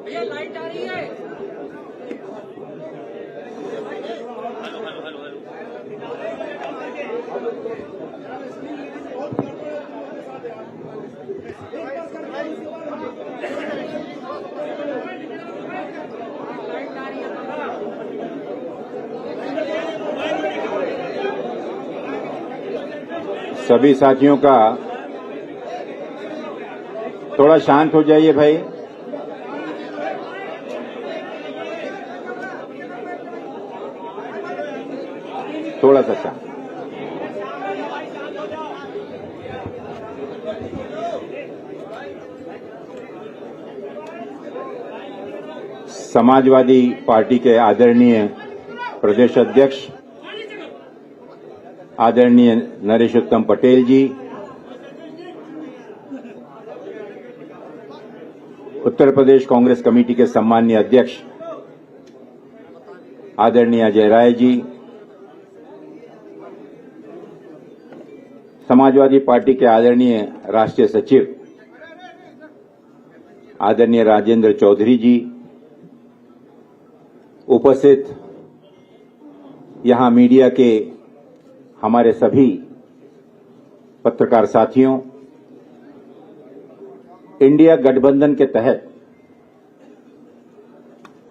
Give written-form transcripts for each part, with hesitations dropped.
भैया लाइट आ रही है। सभी साथियों का थोड़ा शांत हो जाइए भाई। थोड़ा सा शांत। समाजवादी पार्टी के आदरणीय प्रदेश अध्यक्ष आदरणीय नरेशोत्तम पटेल जी, उत्तर प्रदेश कांग्रेस कमेटी के सम्माननीय अध्यक्ष आदरणीय अजय राय जी, समाजवादी पार्टी के आदरणीय राष्ट्रीय सचिव आदरणीय राजेंद्र चौधरी जी, उपस्थित यहां मीडिया के हमारे सभी पत्रकार साथियों, इंडिया गठबंधन के तहत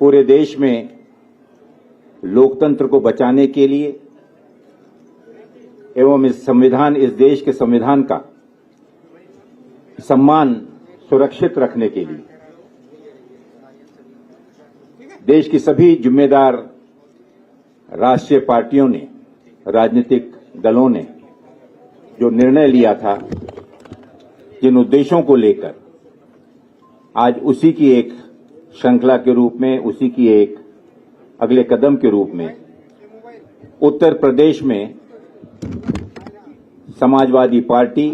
पूरे देश में लोकतंत्र को बचाने के लिए एवं इस देश के संविधान का सम्मान सुरक्षित रखने के लिए देश की सभी जिम्मेदार राष्ट्रीय पार्टियों ने, राजनीतिक दलों ने जो निर्णय लिया था, जिन उद्देश्यों को लेकर आज उसी की एक श्रृंखला के रूप में, उसी की एक अगले कदम के रूप में उत्तर प्रदेश में समाजवादी पार्टी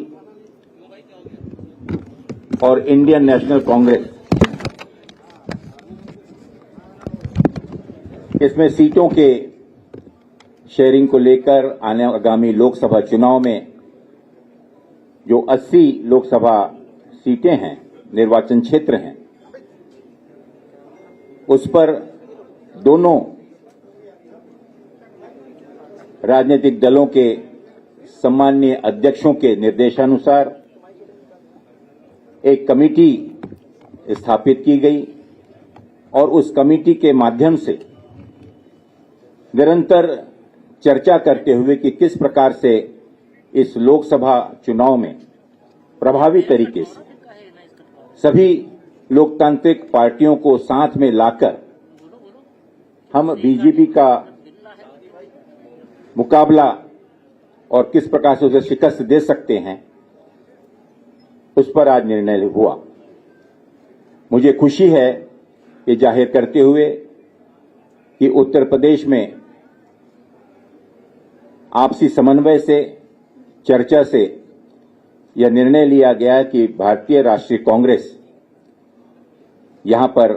और इंडियन नेशनल कांग्रेस इसमें सीटों के शेयरिंग को लेकर आगामी लोकसभा चुनाव में जो 80 लोकसभा सीटें हैं, निर्वाचन क्षेत्र हैं, उस पर दोनों राजनीतिक दलों के सम्माननीय अध्यक्षों के निर्देशानुसार एक कमेटी स्थापित की गई और उस कमेटी के माध्यम से निरंतर चर्चा करते हुए कि किस प्रकार से इस लोकसभा चुनाव में प्रभावी तरीके से सभी लोकतांत्रिक पार्टियों को साथ में लाकर हम बीजेपी का मुकाबला और किस प्रकार से उसे शिकस्त दे सकते हैं, उस पर आज निर्णय हुआ। मुझे खुशी है ये जाहिर करते हुए कि उत्तर प्रदेश में आपसी समन्वय से, चर्चा से यह निर्णय लिया गया कि भारतीय राष्ट्रीय कांग्रेस यहां पर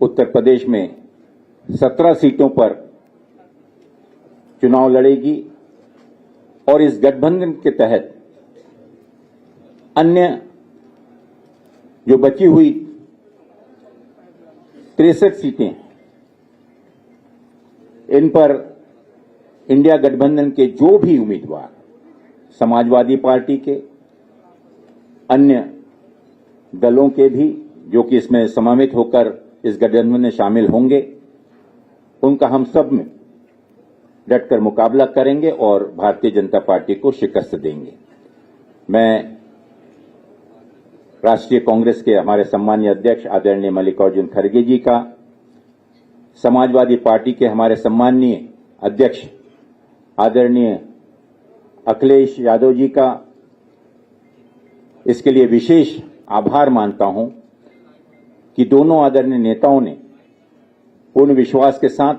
उत्तर प्रदेश में 17 सीटों पर चुनाव लड़ेगी और इस गठबंधन के तहत अन्य जो बची हुई 63 सीटें, इन पर इंडिया गठबंधन के जो भी उम्मीदवार समाजवादी पार्टी के, अन्य दलों के भी जो कि इसमें समावित होकर इस गठबंधन में शामिल होंगे, उनका हम सब में डटकर मुकाबला करेंगे और भारतीय जनता पार्टी को शिकस्त देंगे। मैं राष्ट्रीय कांग्रेस के हमारे सम्मानीय अध्यक्ष आदरणीय मल्लिकार्जुन खड़गे जी का, समाजवादी पार्टी के हमारे सम्मानीय अध्यक्ष आदरणीय अखिलेश यादव जी का इसके लिए विशेष आभार मानता हूं कि दोनों आदरणीय नेताओं ने पूर्ण विश्वास के साथ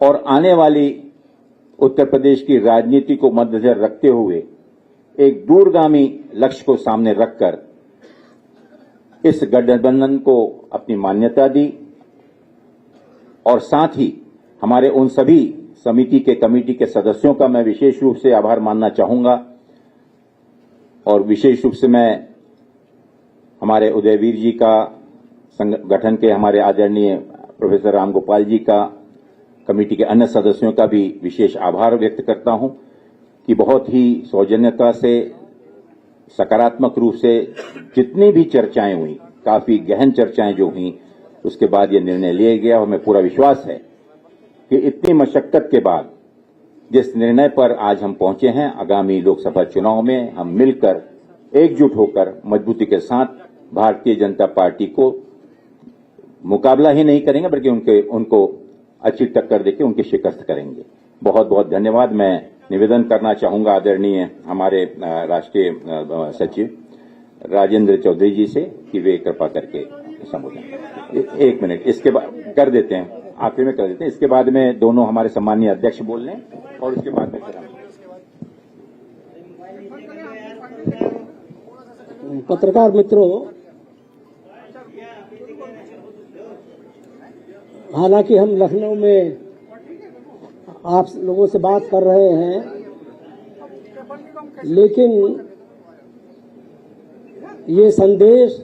और आने वाली उत्तर प्रदेश की राजनीति को मद्देनजर रखते हुए एक दूरगामी लक्ष्य को सामने रखकर इस गठबंधन को अपनी मान्यता दी और साथ ही हमारे उन सभी समिति के कमेटी के सदस्यों का मैं विशेष रूप से आभार मानना चाहूंगा और विशेष रूप से मैं हमारे उदयवीर जी का, संगठन के हमारे आदरणीय प्रोफेसर रामगोपाल जी का, कमेटी के अन्य सदस्यों का भी विशेष आभार व्यक्त करता हूं कि बहुत ही सौजन्यता से, सकारात्मक रूप से जितनी भी चर्चाएं हुई, काफी गहन चर्चाएं जो हुई, उसके बाद ये निर्णय लिया गया और हमें पूरा विश्वास है कि इतनी मशक्कत के बाद जिस निर्णय पर आज हम पहुंचे हैं, आगामी लोकसभा चुनाव में हम मिलकर एकजुट होकर मजबूती के साथ भारतीय जनता पार्टी को मुकाबला ही नहीं करेंगे बल्कि उनको अच्छी टक्कर देकर उनकी शिकस्त करेंगे। बहुत बहुत धन्यवाद। मैं निवेदन करना चाहूंगा आदरणीय हमारे राष्ट्रीय सचिव राजेंद्र चौधरी जी से कि वे कृपा करके संबोधन। एक मिनट इसके बाद कर देते हैं, आखिर में कर देते हैं, इसके बाद में दोनों हमारे सम्मानीय अध्यक्ष बोल लें और उसके बाद में पत्रकार मित्रों, हालांकि हम लखनऊ में आप लोगों से बात कर रहे हैं, लेकिन ये संदेश,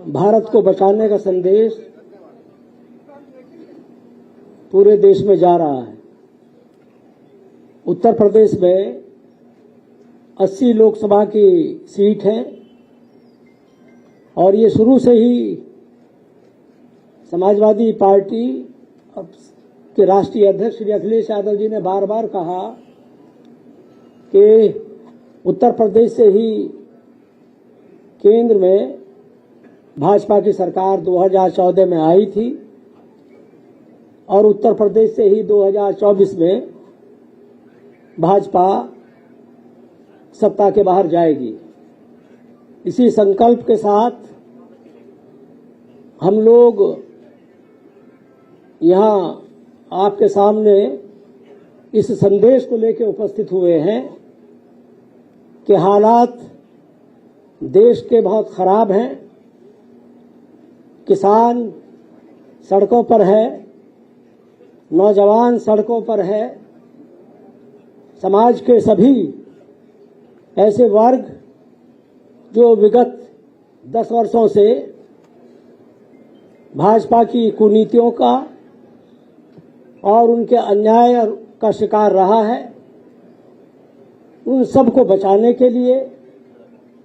भारत को बचाने का संदेश पूरे देश में जा रहा है। उत्तर प्रदेश में 80 लोकसभा की सीट है और ये शुरू से ही समाजवादी पार्टी के राष्ट्रीय अध्यक्ष श्री अखिलेश यादव जी ने बार बार कहा कि उत्तर प्रदेश से ही केंद्र में भाजपा की सरकार 2014 में आई थी और उत्तर प्रदेश से ही 2024 में भाजपा सत्ता के बाहर जाएगी। इसी संकल्प के साथ हम लोग यहाँ आपके सामने इस संदेश को लेकर उपस्थित हुए हैं कि हालात देश के बहुत खराब हैं। किसान सड़कों पर है, नौजवान सड़कों पर है, समाज के सभी ऐसे वर्ग जो विगत 10 वर्षों से भाजपा की कुनीतियों का और उनके अन्याय का शिकार रहा है, उन सब को बचाने के लिए,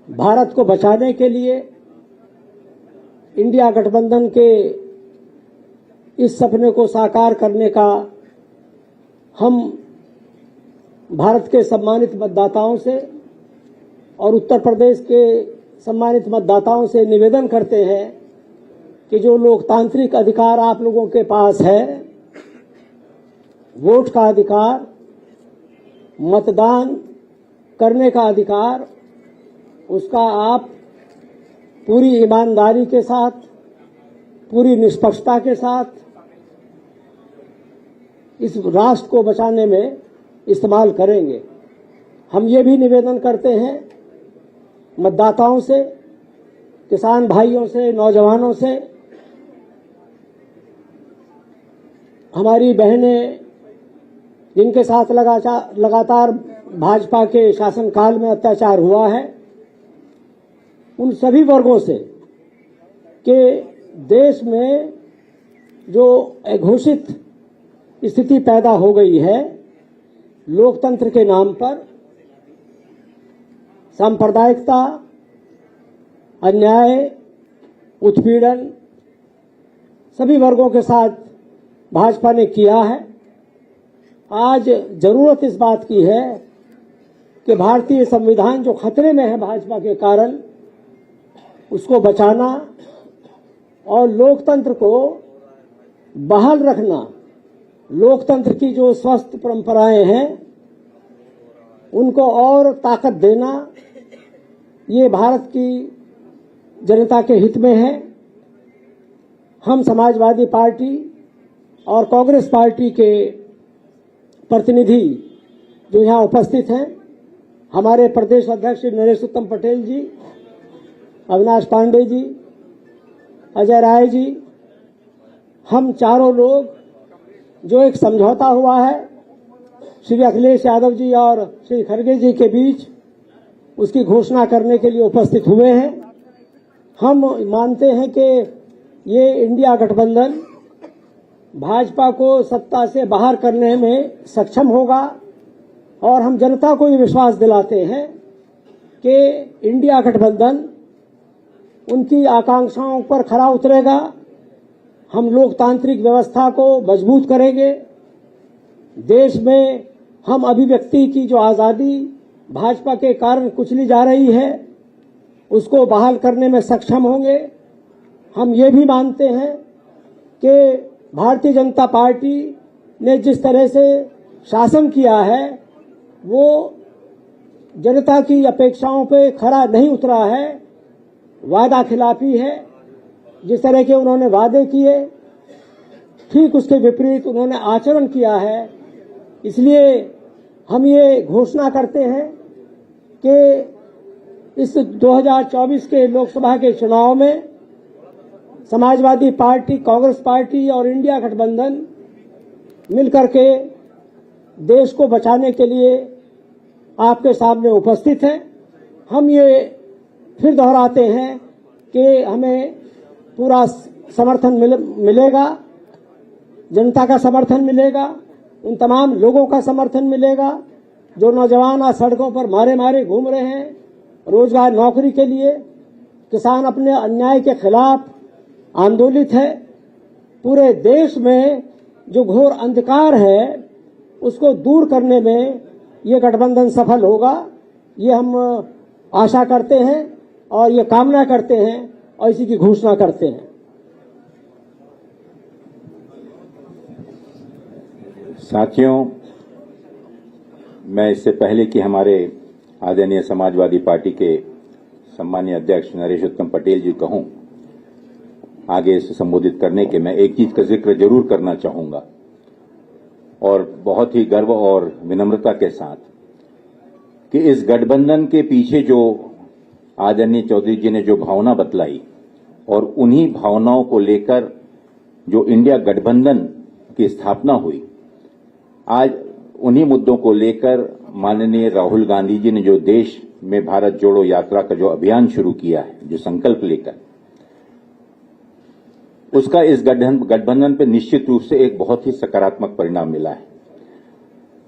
भारत को बचाने के लिए इंडिया गठबंधन के इस सपने को साकार करने का हम भारत के सम्मानित मतदाताओं से और उत्तर प्रदेश के सम्मानित मतदाताओं से निवेदन करते हैं कि जो लोकतांत्रिक अधिकार आप लोगों के पास है, वोट का अधिकार, मतदान करने का अधिकार, उसका आप पूरी ईमानदारी के साथ, पूरी निष्पक्षता के साथ इस राष्ट्र को बचाने में इस्तेमाल करेंगे। हम ये भी निवेदन करते हैं मतदाताओं से, किसान भाइयों से, नौजवानों से, हमारी बहनें जिनके साथ लगातार भाजपा के शासनकाल में अत्याचार हुआ है, उन सभी वर्गों से कि देश में जो अघोषित स्थिति पैदा हो गई है, लोकतंत्र के नाम पर सांप्रदायिकता, अन्याय, उत्पीड़न सभी वर्गों के साथ भाजपा ने किया है। आज जरूरत इस बात की है कि भारतीय संविधान जो खतरे में है भाजपा के कारण, उसको बचाना और लोकतंत्र को बहाल रखना, लोकतंत्र की जो स्वस्थ परंपराएं हैं उनको और ताकत देना, ये भारत की जनता के हित में है। हम समाजवादी पार्टी और कांग्रेस पार्टी के प्रतिनिधि जो यहाँ उपस्थित हैं, हमारे प्रदेश अध्यक्ष नरेश उत्तम पटेल जी, अविनाश पांडे जी, अजय राय जी, हम चारों लोग जो एक समझौता हुआ है श्री अखिलेश यादव जी और श्री खड़गे जी के बीच, उसकी घोषणा करने के लिए उपस्थित हुए हैं। हम मानते हैं कि ये इंडिया गठबंधन भाजपा को सत्ता से बाहर करने में सक्षम होगा और हम जनता को ये विश्वास दिलाते हैं कि इंडिया गठबंधन उनकी आकांक्षाओं पर खरा उतरेगा। हम लोकतांत्रिक व्यवस्था को मजबूत करेंगे। देश में हम अभिव्यक्ति की जो आजादी भाजपा के कारण कुचली जा रही है, उसको बहाल करने में सक्षम होंगे। हम ये भी मानते हैं कि भारतीय जनता पार्टी ने जिस तरह से शासन किया है वो जनता की अपेक्षाओं पे खरा नहीं उतरा है, वादा खिलाफी है। जिस तरह के उन्होंने वादे किए, ठीक उसके विपरीत उन्होंने आचरण किया है। इसलिए हम ये घोषणा करते हैं कि इस 2024 के लोकसभा के चुनाव में समाजवादी पार्टी, कांग्रेस पार्टी और इंडिया गठबंधन मिलकर के देश को बचाने के लिए आपके सामने उपस्थित हैं। हम ये फिर दोहराते हैं कि हमें पूरा समर्थन मिलेगा, जनता का समर्थन मिलेगा, उन तमाम लोगों का समर्थन मिलेगा जो नौजवान आज सड़कों पर मारे मारे घूम रहे हैं रोजगार नौकरी के लिए। किसान अपने अन्याय के खिलाफ आंदोलित है। पूरे देश में जो घोर अंधकार है उसको दूर करने में ये गठबंधन सफल होगा, ये हम आशा करते हैं और ये कामना करते हैं और इसी की घोषणा करते हैं। साथियों, मैं इससे पहले कि हमारे आदरणीय समाजवादी पार्टी के सम्मानीय अध्यक्ष नरेश उत्तम पटेल जी कहूं आगे इसे संबोधित करने के, मैं एक चीज का जिक्र जरूर करना चाहूंगा और बहुत ही गर्व और विनम्रता के साथ कि इस गठबंधन के पीछे जो आदरणीय चौधरी जी ने जो भावना बतलाई और उन्हीं भावनाओं को लेकर जो इंडिया गठबंधन की स्थापना हुई, आज उन्हीं मुद्दों को लेकर माननीय राहुल गांधी जी ने जो देश में भारत जोड़ो यात्रा का जो अभियान शुरू किया है, जो संकल्प लेकर, उसका इस गठबंधन पर निश्चित रूप से एक बहुत ही सकारात्मक परिणाम मिला है।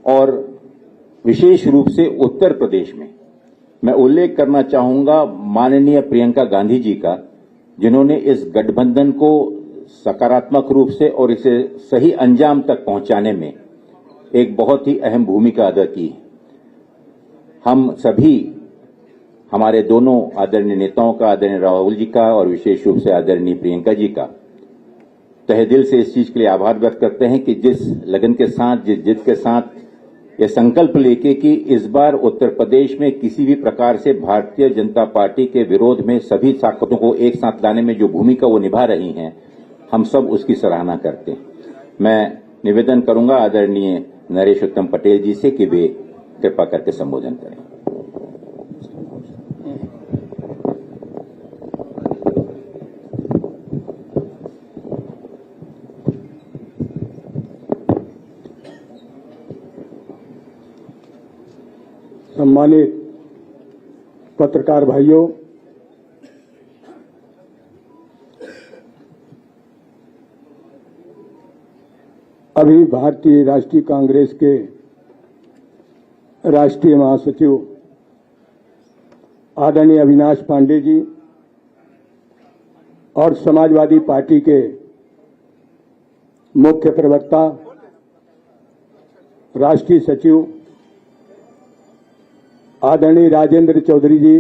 और विशेष रूप से उत्तर प्रदेश में मैं उल्लेख करना चाहूंगा माननीय प्रियंका गांधी जी का, जिन्होंने इस गठबंधन को सकारात्मक रूप से और इसे सही अंजाम तक पहुंचाने में एक बहुत ही अहम भूमिका अदा की है। हम सभी, हमारे दोनों आदरणीय नेताओं का, आदरणीय राहुल जी का और विशेष रूप से आदरणीय प्रियंका जी का तहे दिल से इस चीज के लिए आभार व्यक्त करते हैं कि जिस लगन के साथ, जिस जिद के साथ ये संकल्प लेके कि इस बार उत्तर प्रदेश में किसी भी प्रकार से भारतीय जनता पार्टी के विरोध में सभी ताकतों को एक साथ लाने में जो भूमिका वो निभा रही हैं, हम सब उसकी सराहना करते हैं। मैं निवेदन करूंगा आदरणीय नरेश उत्तम पटेल जी से कि वे कृपा करके संबोधन करें। सम्मानित पत्रकार भाइयों, अभी भारतीय राष्ट्रीय कांग्रेस के राष्ट्रीय महासचिव आदरणीय अविनाश पांडे जी और समाजवादी पार्टी के मुख्य प्रवक्ता राष्ट्रीय सचिव आदरणीय राजेंद्र चौधरी जी,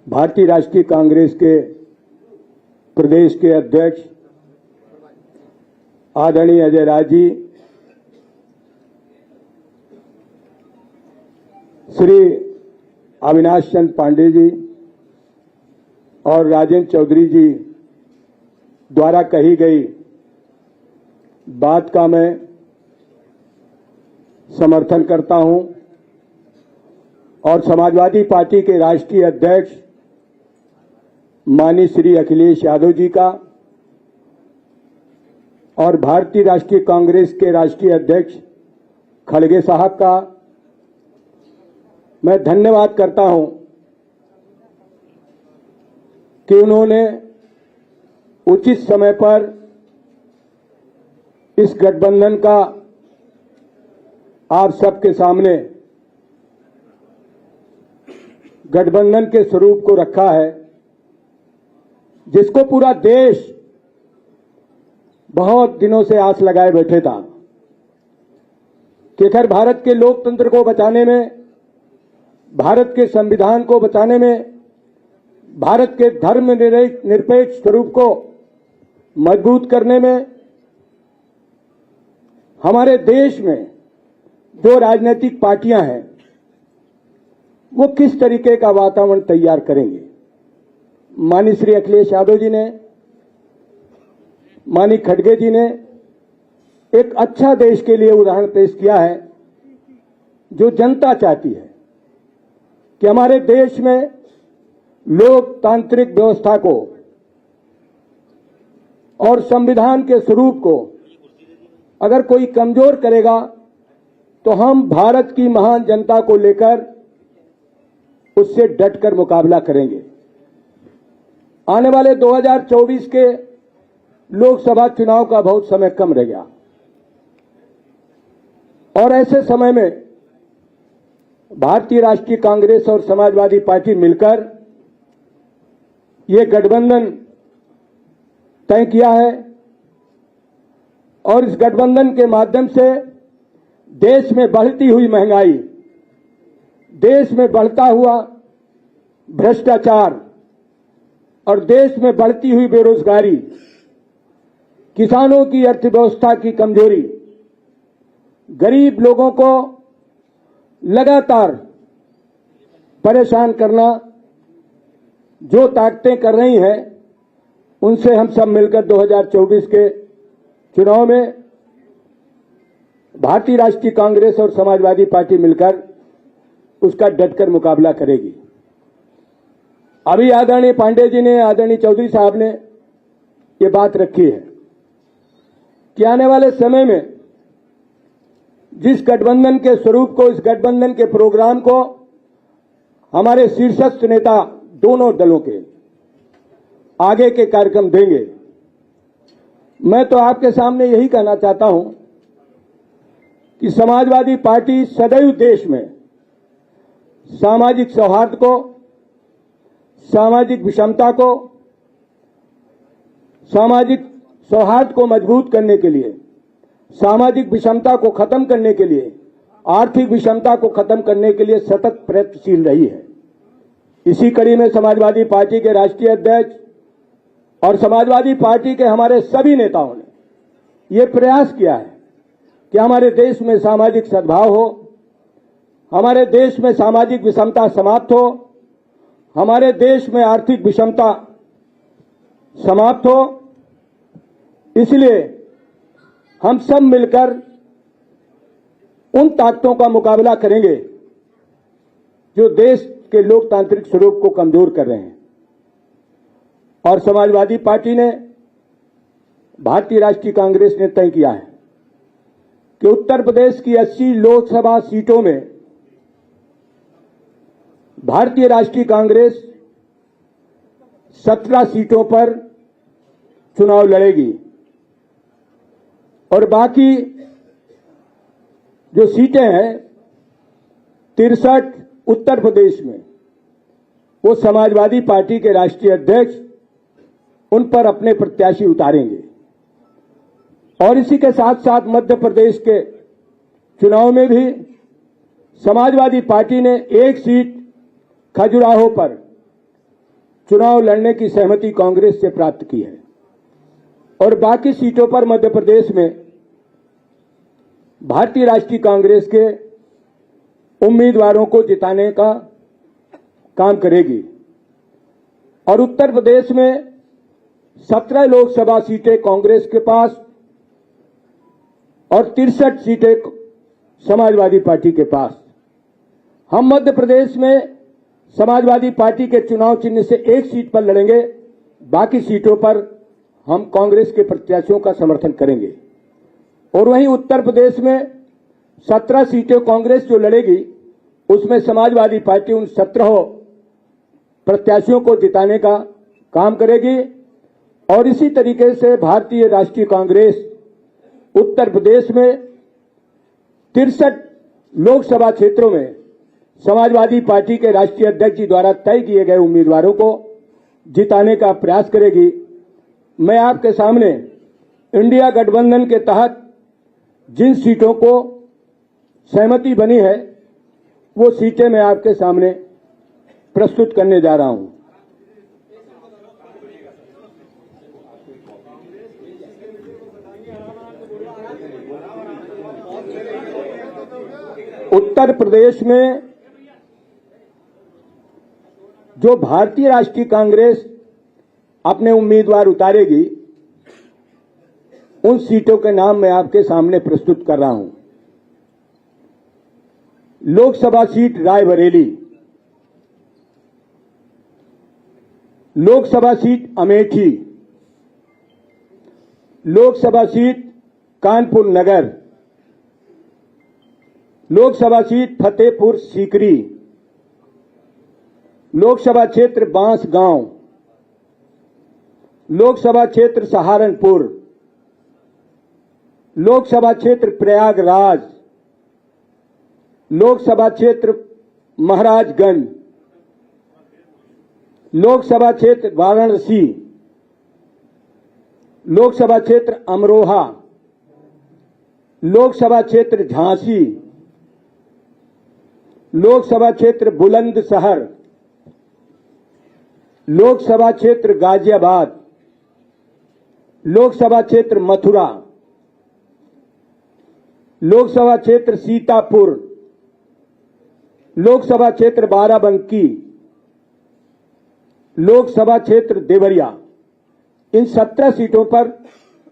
भारतीय राष्ट्रीय कांग्रेस के प्रदेश के अध्यक्ष आदरणीय अजय राज जी, श्री अविनाश चंद पांडे जी और राजेंद्र चौधरी जी द्वारा कही गई बात का मैं समर्थन करता हूं और समाजवादी पार्टी के राष्ट्रीय अध्यक्ष माननीय श्री अखिलेश यादव जी का और भारतीय राष्ट्रीय कांग्रेस के राष्ट्रीय अध्यक्ष खड़गे साहब का मैं धन्यवाद करता हूं कि उन्होंने उचित समय पर इस गठबंधन का आप सबके सामने गठबंधन के स्वरूप को रखा है, जिसको पूरा देश बहुत दिनों से आस लगाए बैठे था कि खैर भारत के लोकतंत्र को बचाने में, भारत के संविधान को बचाने में, भारत के धर्म निरपेक्ष स्वरूप को मजबूत करने में हमारे देश में जो राजनीतिक पार्टियां हैं वो किस तरीके का वातावरण तैयार करेंगे। माननीय श्री अखिलेश यादव जी ने, माननीय खड़गे जी ने एक अच्छा देश के लिए उदाहरण पेश किया है, जो जनता चाहती है कि हमारे देश में लोकतांत्रिक व्यवस्था को और संविधान के स्वरूप को अगर कोई कमजोर करेगा तो हम भारत की महान जनता को लेकर उससे डटकर मुकाबला करेंगे। आने वाले 2024 के लोकसभा चुनाव का बहुत समय कम रह गया और ऐसे समय में भारतीय राष्ट्रीय कांग्रेस और समाजवादी पार्टी मिलकर ये गठबंधन तय किया है और इस गठबंधन के माध्यम से देश में बढ़ती हुई महंगाई, देश में बढ़ता हुआ भ्रष्टाचार और देश में बढ़ती हुई बेरोजगारी, किसानों की अर्थव्यवस्था की कमजोरी, गरीब लोगों को लगातार परेशान करना जो ताकतें कर रही हैं, उनसे हम सब मिलकर 2024 के चुनाव में भारतीय राष्ट्रीय कांग्रेस और समाजवादी पार्टी मिलकर उसका डटकर मुकाबला करेगी। अभी आदरणीय पांडे जी ने, आदरणीय चौधरी साहब ने ये बात रखी है कि आने वाले समय में जिस गठबंधन के स्वरूप को, इस गठबंधन के प्रोग्राम को हमारे शीर्षस्थ नेता दोनों दलों के आगे के कार्यक्रम देंगे, मैं तो आपके सामने यही कहना चाहता हूं कि समाजवादी पार्टी सदैव देश में सामाजिक सौहार्द को, सामाजिक विषमता को, सामाजिक सौहार्द को मजबूत करने के लिए, सामाजिक विषमता को खत्म करने के लिए, आर्थिक विषमता को खत्म करने के लिए सतत प्रयत्नशील रही है। इसी कड़ी में समाजवादी पार्टी के राष्ट्रीय अध्यक्ष और समाजवादी पार्टी के हमारे सभी नेताओं ने यह प्रयास किया है कि हमारे देश में सामाजिक सद्भाव हो, हमारे देश में सामाजिक विषमता समाप्त हो, हमारे देश में आर्थिक विषमता समाप्त हो। इसलिए हम सब मिलकर उन ताकतों का मुकाबला करेंगे जो देश के लोकतांत्रिक स्वरूप को कमजोर कर रहे हैं। और समाजवादी पार्टी ने, भारतीय राष्ट्रीय कांग्रेस ने तय किया है कि उत्तर प्रदेश की 80 लोकसभा सीटों में भारतीय राष्ट्रीय कांग्रेस 17 सीटों पर चुनाव लड़ेगी और बाकी जो सीटें हैं 63 उत्तर प्रदेश में, वो समाजवादी पार्टी के राष्ट्रीय अध्यक्ष उन पर अपने प्रत्याशी उतारेंगे। और इसी के साथ साथ मध्य प्रदेश के चुनाव में भी समाजवादी पार्टी ने एक सीट खजुराहो पर चुनाव लड़ने की सहमति कांग्रेस से प्राप्त की है और बाकी सीटों पर मध्य प्रदेश में भारतीय राष्ट्रीय कांग्रेस के उम्मीदवारों को जिताने का काम करेगी। और उत्तर प्रदेश में 17 लोकसभा सीटें कांग्रेस के पास और 63 सीटें समाजवादी पार्टी के पास। हम मध्य प्रदेश में समाजवादी पार्टी के चुनाव चिन्ह से एक सीट पर लड़ेंगे, बाकी सीटों पर हम कांग्रेस के प्रत्याशियों का समर्थन करेंगे। और वहीं उत्तर प्रदेश में 17 सीटें कांग्रेस जो लड़ेगी, उसमें समाजवादी पार्टी उन 17 प्रत्याशियों को जिताने का काम करेगी। और इसी तरीके से भारतीय राष्ट्रीय कांग्रेस उत्तर प्रदेश में 63 लोकसभा क्षेत्रों में समाजवादी पार्टी के राष्ट्रीय अध्यक्ष जी द्वारा तय किए गए उम्मीदवारों को जिताने का प्रयास करेगी। मैं आपके सामने इंडिया गठबंधन के तहत जिन सीटों को सहमति बनी है, वो सीटें मैं आपके सामने प्रस्तुत करने जा रहा हूं। उत्तर प्रदेश में जो भारतीय राष्ट्रीय कांग्रेस अपने उम्मीदवार उतारेगी, उन सीटों के नाम मैं आपके सामने प्रस्तुत कर रहा हूं। Lok Sabha seat Raebareli, Lok Sabha seat Amethi, Lok Sabha seat Kanpur Nagar, Lok Sabha seat Fatehpur Sikri, Lok Sabha क्षेत्र बांसगांव, लोकसभा क्षेत्र सहारनपुर, लोकसभा क्षेत्र प्रयागराज, लोकसभा क्षेत्र महाराजगंज, लोकसभा क्षेत्र वाराणसी, लोकसभा क्षेत्र अमरोहा, लोकसभा क्षेत्र झांसी, लोकसभा क्षेत्र बुलंदशहर, लोकसभा क्षेत्र गाजियाबाद, लोकसभा क्षेत्र मथुरा, लोकसभा क्षेत्र सीतापुर, लोकसभा क्षेत्र बाराबंकी, लोकसभा क्षेत्र देवरिया। इन 17 सीटों पर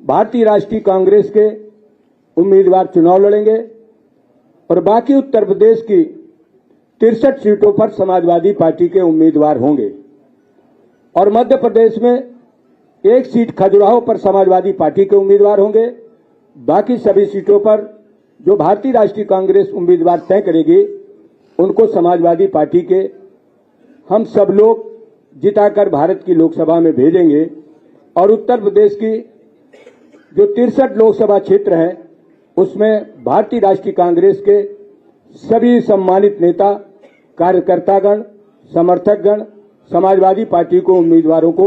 भारतीय राष्ट्रीय कांग्रेस के उम्मीदवार चुनाव लड़ेंगे और बाकी उत्तर प्रदेश की 63 सीटों पर समाजवादी पार्टी के उम्मीदवार होंगे। और मध्य प्रदेश में 1 सीट खजुराहो पर समाजवादी पार्टी के उम्मीदवार होंगे। बाकी सभी सीटों पर जो भारतीय राष्ट्रीय कांग्रेस उम्मीदवार तय करेगी, उनको समाजवादी पार्टी के हम सब लोग जिताकर भारत की लोकसभा में भेजेंगे। और उत्तर प्रदेश की जो 63 लोकसभा क्षेत्र है, उसमें भारतीय राष्ट्रीय कांग्रेस के सभी सम्मानित नेता, कार्यकर्तागण, समर्थकगण समाजवादी पार्टी को उम्मीदवारों को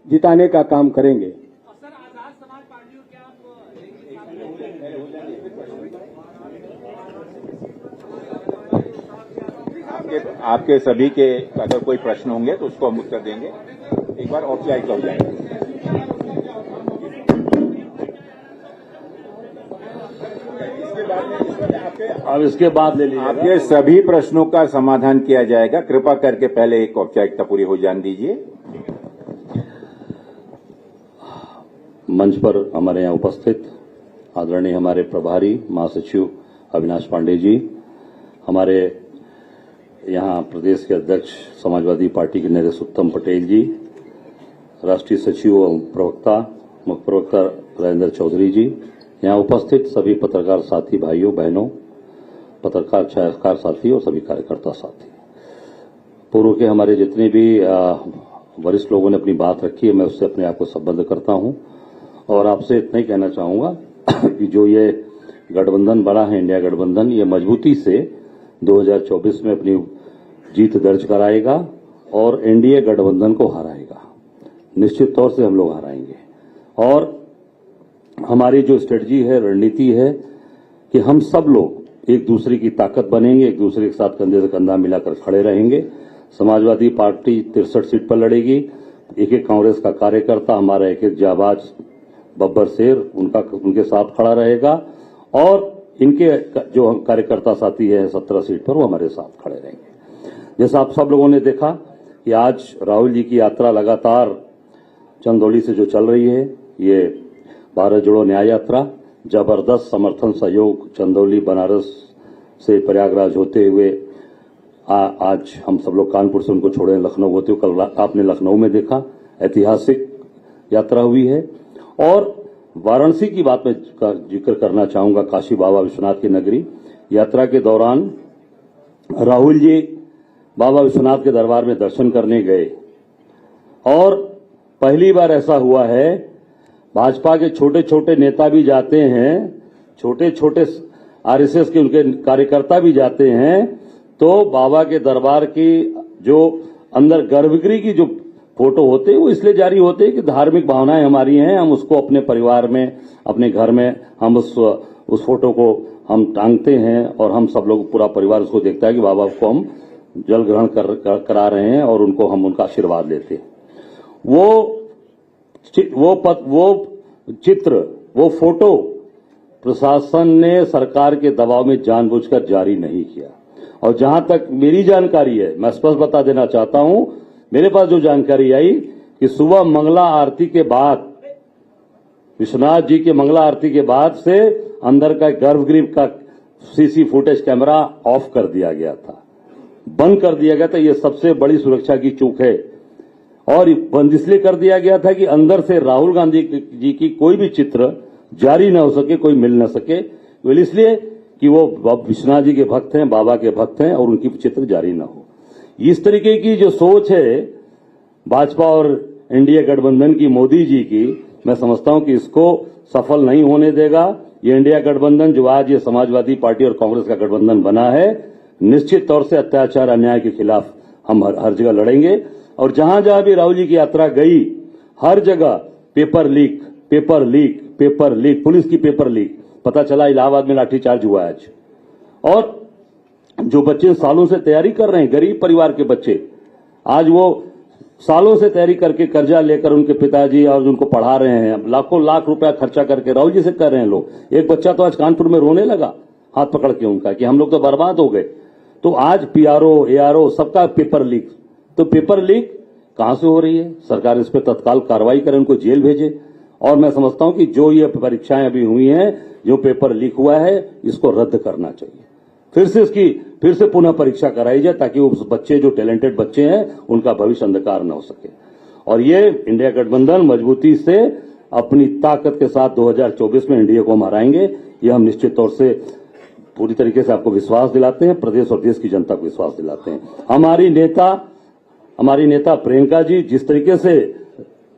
जिताने का काम करेंगे। सर, आजाद समाज पार्टी को क्या आपके सभी के अगर कोई प्रश्न होंगे तो उसको हम उत्तर देंगे। एक बार औपचारिक हो जाएंगे। अब इसके बाद ले लीजिए। आपके सभी प्रश्नों का समाधान किया जाएगा। कृपा करके पहले एक औपचारिकता पूरी हो जाने दीजिए। मंच पर हमारे यहाँ उपस्थित आदरणीय हमारे प्रभारी महासचिव अविनाश पांडे जी, हमारे यहाँ प्रदेश के अध्यक्ष समाजवादी पार्टी के नरेश उत्तम पटेल जी, राष्ट्रीय सचिव और प्रवक्ता मुख्य प्रवक्ता राजेंद्र चौधरी जी, यहाँ उपस्थित सभी पत्रकार साथी भाइयों बहनों, पत्रकार छायाकार साथी और सभी कार्यकर्ता साथी, पूर्व के हमारे जितने भी वरिष्ठ लोगों ने अपनी बात रखी है, मैं उससे अपने आप को संबद्ध करता हूं और आपसे इतना ही कहना चाहूंगा कि जो ये गठबंधन बना है, इंडिया गठबंधन, ये मजबूती से 2024 में अपनी जीत दर्ज कराएगा और एनडीए गठबंधन को हराएगा। निश्चित तौर से हम लोग हराएंगे। और हमारी जो स्ट्रेटजी है, रणनीति है कि हम सब लोग एक दूसरे की ताकत बनेंगे, एक दूसरे के साथ कंधे से कंधा मिलाकर खड़े रहेंगे। समाजवादी पार्टी 63 सीट पर लड़ेगी। एक एक कांग्रेस का कार्यकर्ता, हमारा एक एक जाबाज बब्बर शेर, उनके साथ खड़ा रहेगा और इनके जो कार्यकर्ता साथी है 17 सीट पर, वो हमारे साथ खड़े रहेंगे। जैसा आप सब लोगों ने देखा कि आज राहुल जी की यात्रा लगातार चंदौली से जो चल रही है, ये भारत जोड़ो न्याय यात्रा, जबरदस्त समर्थन सहयोग चंदौली बनारस से प्रयागराज होते हुए आज हम सब लोग कानपुर से उनको छोड़े लखनऊ होते हुए, कल आपने लखनऊ में देखा, ऐतिहासिक यात्रा हुई है। और वाराणसी की बात में जिक्र करना चाहूंगा। काशी बाबा विश्वनाथ की नगरी यात्रा के दौरान राहुल जी बाबा विश्वनाथ के दरबार में दर्शन करने गए और पहली बार ऐसा हुआ है, भाजपा के छोटे छोटे नेता भी जाते हैं, छोटे छोटे आरएसएस के उनके कार्यकर्ता भी जाते हैं, तो बाबा के दरबार की जो अंदर गर्भगृह की जो फोटो होते हैं वो इसलिए जारी होते हैं कि धार्मिक भावनाएं हमारी हैं, हम उसको अपने परिवार में, अपने घर में हम उस फोटो को हम टांगते हैं और हम सब लोग पूरा परिवार उसको देखता है कि बाबा को हम जल ग्रहण करा रहे हैं और उनको हम उनका आशीर्वाद लेते हैं। वो चित्र, वो फोटो प्रशासन ने सरकार के दबाव में जानबूझकर जारी नहीं किया। और जहां तक मेरी जानकारी है, मैं स्पष्ट बता देना चाहता हूं, मेरे पास जो जानकारी आई कि सुबह मंगला आरती के बाद, विश्वनाथ जी के मंगला आरती के बाद से अंदर का गर्भगृह का सीसी फुटेज कैमरा ऑफ कर दिया गया था, बंद कर दिया गया था। ये सबसे बड़ी सुरक्षा की चूक है। और बंद इसलिए कर दिया गया था कि अंदर से राहुल गांधी जी की कोई भी चित्र जारी न हो सके, कोई मिल न सके, इसलिए कि वो विश्वनाथ जी के भक्त हैं, बाबा के भक्त हैं और उनकी चित्र जारी न हो। इस तरीके की जो सोच है भाजपा और एनडीए गठबंधन की, मोदी जी की, मैं समझता हूं कि इसको सफल नहीं होने देगा। ये इंडिया गठबंधन जो आज ये समाजवादी पार्टी और कांग्रेस का गठबंधन बना है, निश्चित तौर से अत्याचार अन्याय के खिलाफ हम हर जगह लड़ेंगे। और जहां जहां भी राहुल जी की यात्रा गई, हर जगह paper leak, paper leak, paper leak, police की पेपर लीक। पता चला इलाहाबाद में लाठीचार्ज हुआ आज। और जो बच्चे सालों से तैयारी कर रहे हैं, गरीब परिवार के बच्चे, आज वो सालों से तैयारी करके कर्जा लेकर उनके पिताजी और उनको पढ़ा रहे हैं, लाखों लाख रुपया खर्चा करके राहुल जी से कर रहे हैं लोग। एक बच्चा तो आज कानपुर में रोने लगा हाथ पकड़ के उनका कि हम लोग तो बर्बाद हो गए। तो आज पीआरओ, एआरओ सबका पेपर लीक। तो पेपर लीक कहां से हो रही है? सरकार इस पर तत्काल कार्रवाई करे, उनको जेल भेजे। और मैं समझता हूं कि जो ये परीक्षाएं अभी हुई हैं, जो पेपर लीक हुआ है, इसको रद्द करना चाहिए। फिर से पुनः परीक्षा कराई जाए ताकि उस बच्चे, जो टैलेंटेड बच्चे हैं, उनका भविष्य अंधकार न हो सके। और ये इंडिया गठबंधन मजबूती से अपनी ताकत के साथ 2024 में एनडीए को हम हराएंगे। ये हम निश्चित तौर से पूरी तरीके से आपको विश्वास दिलाते हैं, प्रदेश और देश की जनता को विश्वास दिलाते हैं। हमारी नेता प्रियंका जी जिस तरीके से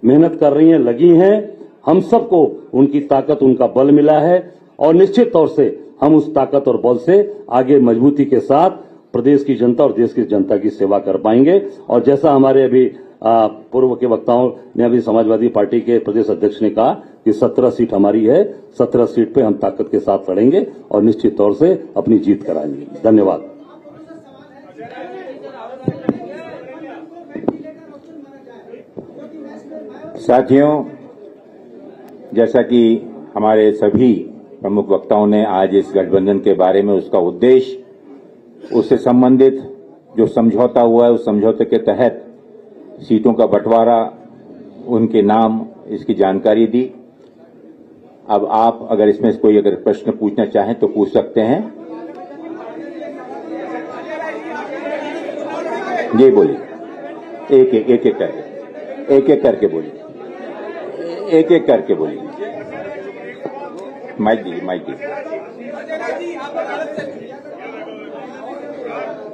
मेहनत कर रही हैं, लगी हैं, हम सबको उनकी ताकत, उनका बल मिला है और निश्चित तौर से हम उस ताकत और बल से आगे मजबूती के साथ प्रदेश की जनता और देश की जनता की सेवा कर पाएंगे। और जैसा हमारे अभी पूर्व के वक्ताओं ने, अभी समाजवादी पार्टी के प्रदेश अध्यक्ष ने कहा कि 17 सीट हमारी है, 17 सीट पे हम ताकत के साथ लड़ेंगे और निश्चित तौर से अपनी जीत कराएंगे। धन्यवाद। साथियों, जैसा कि हमारे सभी प्रमुख वक्ताओं ने आज इस गठबंधन के बारे में, उसका उद्देश्य, उससे संबंधित जो समझौता हुआ है, उस समझौते के तहत सीटों का बंटवारा, उनके नाम, इसकी जानकारी दी। अब आप अगर इसमें कोई अगर प्रश्न पूछना चाहें तो पूछ सकते हैं। जी बोलिए, एक एक करके बोलिए, एक एक करके बोलिए। माइक दीजिए।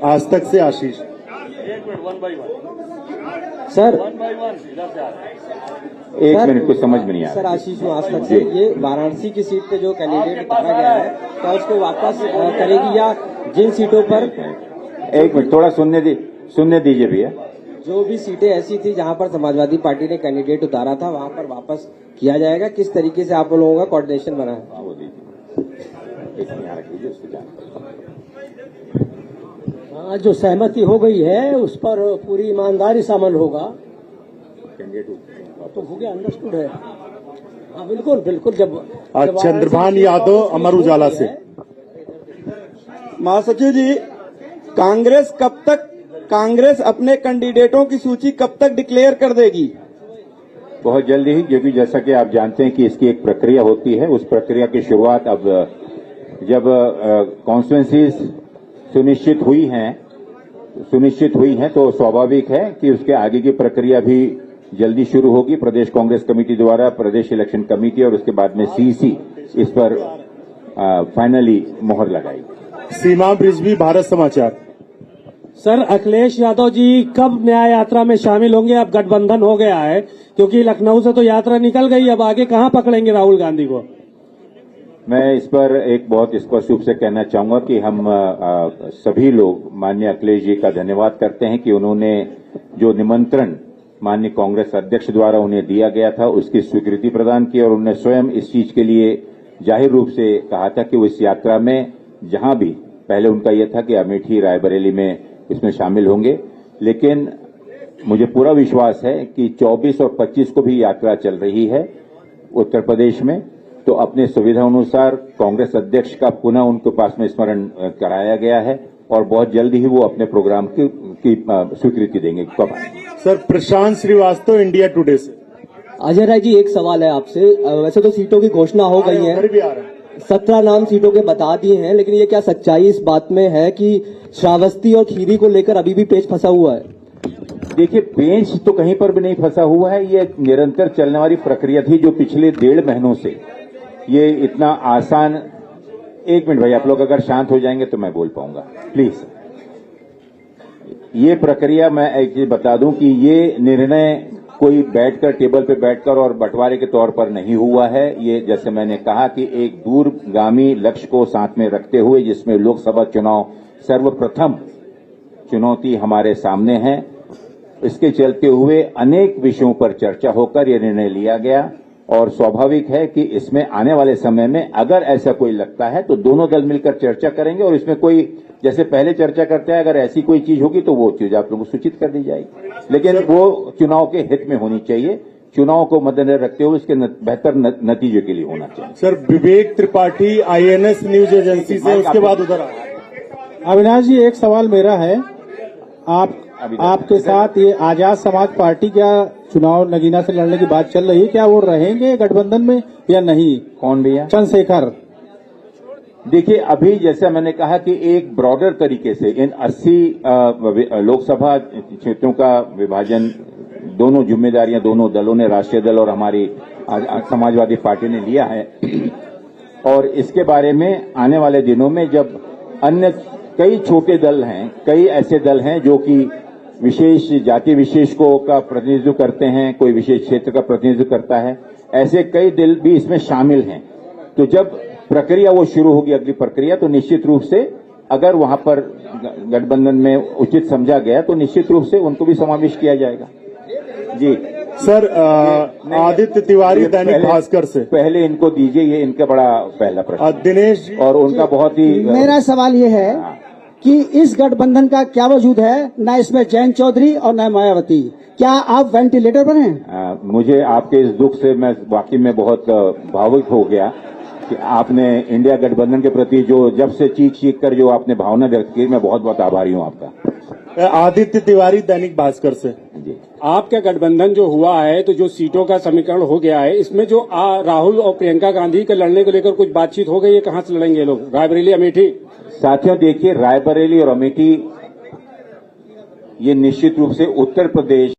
आज तक से आशीष। एक मिनट, 1 by 1 सर, 1 by 1 इधर से आ रहा है। एक मिनट, कुछ समझ में नहीं आ सर रहा। आशीष हूँ आज तक से। ये वाराणसी की सीट पे जो कैंडिडेट उतारा गया है, क्या उसको वापस करेगी या जिन सीटों पर, एक मिनट, थोड़ा सुनने दीजिए भैया। जो भी सीटें ऐसी थी जहां पर समाजवादी पार्टी ने कैंडिडेट उतारा था, वहां पर वापस किया जाएगा? किस तरीके से आप लोगों का कोऑर्डिनेशन बना है? वो दीजिए, एक यहाँ रखिए, उसको जानकारी। हाँ, जो सहमति हो गई है उस पर पूरी ईमानदारी से अमल होगा। तो हो गया, अंडरस्टूड है। हाँ बिल्कुल बिल्कुल। जब चंद्रभान यादव, अमर उजाला से। महासचिव जी, कांग्रेस अपने कैंडिडेटों की सूची कब तक डिक्लेयर कर देगी? बहुत जल्दी ही, क्योंकि जैसा कि आप जानते हैं कि इसकी एक प्रक्रिया होती है। उस प्रक्रिया की शुरुआत अब जब कॉन्स्टिट्यूएंसीज सुनिश्चित हुई हैं तो स्वाभाविक है कि उसके आगे की प्रक्रिया भी जल्दी शुरू होगी। प्रदेश कांग्रेस कमेटी द्वारा प्रदेश इलेक्शन कमेटी और उसके बाद में सीसी इस पर फाइनली मोहर लगाई। सीमा ब्रिजवी, भारत समाचार। सर, अखिलेश यादव जी कब न्याय यात्रा में शामिल होंगे? अब गठबंधन हो गया है, क्योंकि लखनऊ से तो यात्रा निकल गई, अब आगे कहां पकड़ेंगे राहुल गांधी को? मैं इस पर एक बहुत स्पष्ट रूप से कहना चाहूंगा कि हम सभी लोग माननीय अखिलेश जी का धन्यवाद करते हैं कि उन्होंने जो निमंत्रण माननीय कांग्रेस अध्यक्ष द्वारा उन्हें दिया गया था उसकी स्वीकृति प्रदान की, और उन्होंने स्वयं इस चीज के लिए जाहिर रूप से कहा था कि वो इस यात्रा में जहां भी, पहले उनका यह था कि अमेठी रायबरेली में इसमें शामिल होंगे, लेकिन मुझे पूरा विश्वास है कि 24 और 25 को भी यात्रा चल रही है उत्तर प्रदेश में, तो अपने सुविधा अनुसार कांग्रेस अध्यक्ष का पुनः उनके पास में स्मरण कराया गया है और बहुत जल्द ही वो अपने प्रोग्राम की स्वीकृति देंगे। कब? सर, प्रशांत श्रीवास्तव, इंडिया टुडे से। अजय राय जी, एक सवाल है आपसे। वैसे तो सीटों की घोषणा हो गई है, 17 नाम सीटों के बता दिए हैं, लेकिन ये क्या सच्चाई इस बात में है कि श्रावस्ती और खीरी को लेकर अभी भी पेच फंसा हुआ है? देखिए, पेच तो कहीं पर भी नहीं फंसा हुआ है। ये निरंतर चलने वाली प्रक्रिया थी जो पिछले 1.5 महीनों से, ये इतना आसान। एक मिनट भाई, आप लोग अगर शांत हो जाएंगे तो मैं बोल पाऊंगा, प्लीज। ये प्रक्रिया, मैं एक चीज बता दूं कि ये निर्णय कोई बैठकर, टेबल पे बैठकर और बंटवारे के तौर पर नहीं हुआ है। ये जैसे मैंने कहा कि एक दूरगामी लक्ष्य को साथ में रखते हुए, जिसमें लोकसभा चुनाव सर्वप्रथम चुनौती हमारे सामने है, इसके चलते हुए अनेक विषयों पर चर्चा होकर यह निर्णय लिया गया। और स्वाभाविक है कि इसमें आने वाले समय में अगर ऐसा कोई लगता है तो दोनों दल मिलकर चर्चा करेंगे, और इसमें कोई, जैसे पहले चर्चा करते हैं, अगर ऐसी कोई चीज होगी तो वो चीज आप लोगों को सूचित कर दी जाएगी, लेकिन वो चुनाव के हित में होनी चाहिए, चुनाव को मद्देनजर रखते हुए इसके बेहतर नतीजे के लिए होना चाहिए। सर, विवेक त्रिपाठी, INS न्यूज एजेंसी से, उसके बाद उधर। अविनाश जी, एक सवाल मेरा है, आपके साथ ये आजाद समाज पार्टी क्या चुनाव नगीना से लड़ने की बात चल रही है, क्या वो रहेंगे गठबंधन में या नहीं? कौन भैया? चंद्रशेखर। देखिए, अभी जैसा मैंने कहा कि एक ब्रॉडर तरीके से इन 80 लोकसभा क्षेत्रों का विभाजन, दोनों जिम्मेदारियां दोनों दलों ने, राष्ट्रीय दल और हमारी समाजवादी पार्टी ने लिया है, और इसके बारे में आने वाले दिनों में जब अन्य कई छोटे दल हैं, कई ऐसे दल हैं जो कि विशेष जाति विशेष को का प्रतिनिधित्व करते हैं, कोई विशेष क्षेत्र का प्रतिनिधित्व करता है, ऐसे कई दल भी इसमें शामिल हैं। तो जब प्रक्रिया वो शुरू होगी, अगली प्रक्रिया, तो निश्चित रूप से अगर वहां पर गठबंधन में उचित समझा गया तो निश्चित रूप से उनको भी समावेश किया जाएगा। जी सर, आदित्य तिवारी, दैनिक भास्कर से। पहले इनको दीजिए, ये इनका बड़ा पहला प्रश्न। दिनेश, और उनका बहुत ही, मेरा सवाल ये है कि इस गठबंधन का क्या वजूद है? न इसमें जयंत चौधरी और न मायावती, क्या आप वेंटिलेटर पर हैं? मुझे आपके इस दुख से मैं वाकई में बहुत भावुक हो गया कि आपने इंडिया गठबंधन के प्रति जो जब से चीख कर जो आपने भावना व्यक्त की, मैं बहुत बहुत आभारी हूं आपका। आदित्य तिवारी, दैनिक भास्कर से। जी, आपका गठबंधन जो हुआ है, तो जो सीटों का समीकरण हो गया है, इसमें जो राहुल और प्रियंका गांधी के लड़ने को लेकर कुछ बातचीत हो गई है? कहां से लड़ेंगे लोग? रायबरेली, अमेठी? साथियों, देखिए, रायबरेली और अमेठी ये निश्चित रूप से उत्तर प्रदेश